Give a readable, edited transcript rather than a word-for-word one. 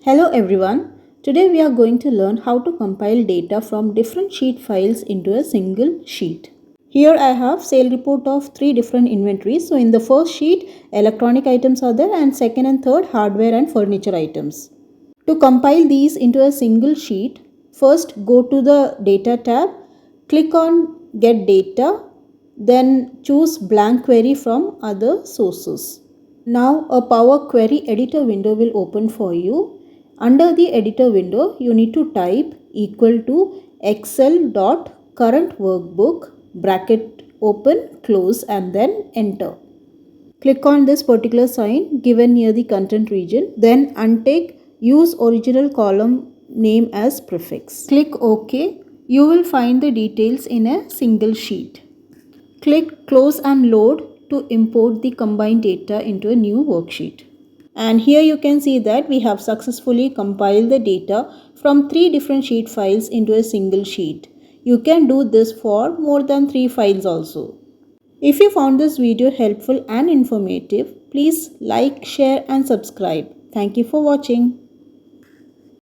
Hello everyone. Today we are going to learn how to compile data from different sheet files into a single sheet. Here I have sale report of 3 different inventories. So in the first sheet, electronic items are there, and second and third, hardware and furniture items. To compile these into a single sheet, first go to the data tab, click on get data, then choose blank query from other sources. Now a Power Query editor window will open for you. Under the editor window, you need to type equal to excel.current workbook bracket open close and then enter. Click on this particular sign given near the content region, then untick use original column name as prefix. Click OK. You will find the details in a single sheet. Click close and load to import the combined data into a new worksheet. And here you can see that we have successfully compiled the data from 3 different sheet files into a single sheet. You can do this for more than 3 files also. If you found this video helpful and informative, please like, share and subscribe. Thank you for watching.